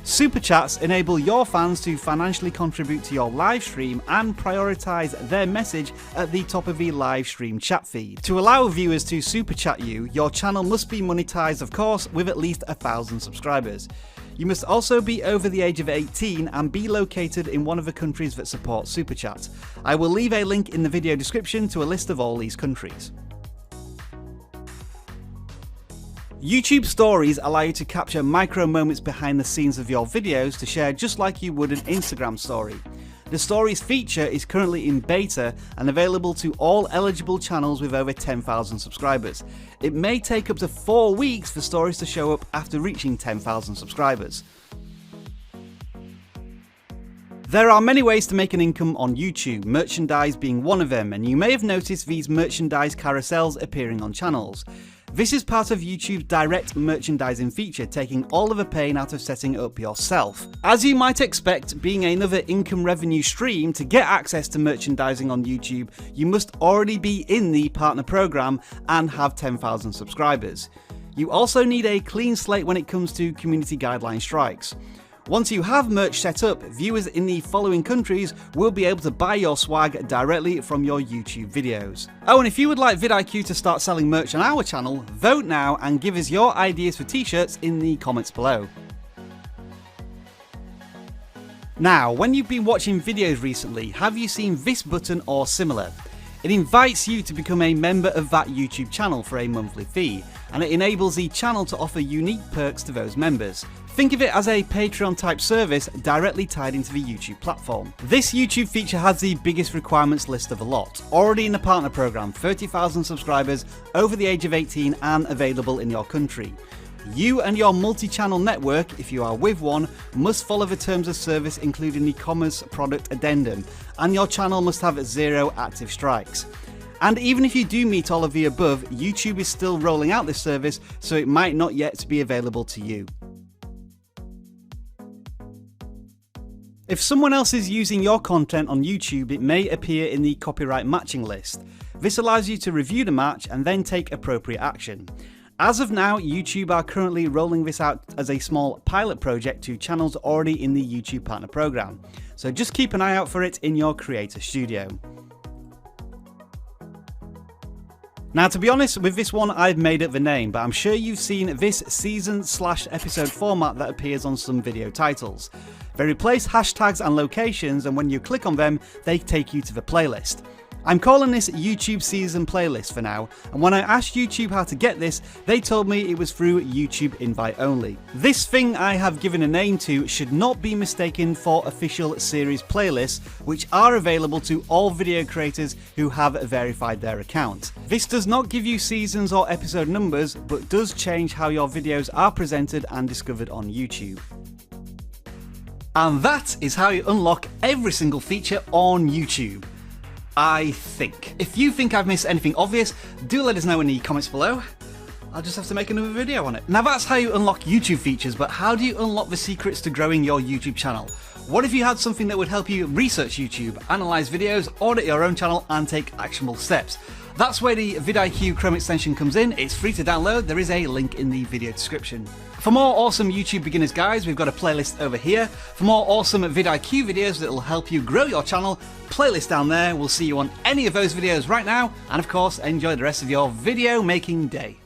Super Chats enable your fans to financially contribute to your live stream and prioritise their message at the top of the live stream chat feed. To allow viewers to Super Chat you, your channel must be monetised, of course, with at least 1,000 subscribers. You must also be over the age of 18 and be located in one of the countries that support Super Chat. I will leave a link in the video description to a list of all these countries. YouTube Stories allow you to capture micro moments behind the scenes of your videos to share just like you would an Instagram story. The Stories feature is currently in beta and available to all eligible channels with over 10,000 subscribers. It may take up to 4 weeks for Stories to show up after reaching 10,000 subscribers. There are many ways to make an income on YouTube, merchandise being one of them, and you may have noticed these merchandise carousels appearing on channels. This is part of YouTube's direct merchandising feature, taking all of the pain out of setting it up yourself. As you might expect, being another income revenue stream, to get access to merchandising on YouTube, you must already be in the partner program and have 10,000 subscribers. You also need a clean slate when it comes to community guideline strikes. Once you have merch set up, viewers in the following countries will be able to buy your swag directly from your YouTube videos. Oh, and if you would like vidIQ to start selling merch on our channel, vote now and give us your ideas for t-shirts in the comments below. Now, when you've been watching videos recently, have you seen this button or similar? It invites you to become a member of that YouTube channel for a monthly fee, and it enables the channel to offer unique perks to those members. Think of it as a Patreon type service directly tied into the YouTube platform. This YouTube feature has the biggest requirements list of a lot. Already in the partner program, 30,000 subscribers, over the age of 18 and available in your country. You and your multi-channel network, if you are with one, must follow the terms of service including the commerce product addendum, and your channel must have 0 active strikes. And even if you do meet all of the above, YouTube is still rolling out this service, so it might not yet be available to you. If someone else is using your content on YouTube, it may appear in the copyright matching list. This allows you to review the match and then take appropriate action. As of now, YouTube are currently rolling this out as a small pilot project to channels already in the YouTube Partner Program, so just keep an eye out for it in your Creator Studio. Now, to be honest, with this one I've made up the name, but I'm sure you've seen this season/episode format that appears on some video titles. They replace hashtags and locations, and when you click on them, they take you to the playlist. I'm calling this YouTube Season Playlist for now, and when I asked YouTube how to get this, they told me it was through YouTube invite only. This thing I have given a name to should not be mistaken for official series playlists, which are available to all video creators who have verified their account. This does not give you seasons or episode numbers, but does change how your videos are presented and discovered on YouTube. And that is how you unlock every single feature on YouTube, I think. If you think I've missed anything obvious, do let us know in the comments below. I'll just have to make another video on it. Now that's how you unlock YouTube features, but how do you unlock the secrets to growing your YouTube channel? What if you had something that would help you research YouTube, analyze videos, audit your own channel and take actionable steps? That's where the vidIQ Chrome extension comes in. It's free to download. There is a link in the video description. For more awesome YouTube beginners guides, we've got a playlist over here. For more awesome vidIQ videos that will help you grow your channel, playlist down there. We'll see you on any of those videos right now. And of course, enjoy the rest of your video making day.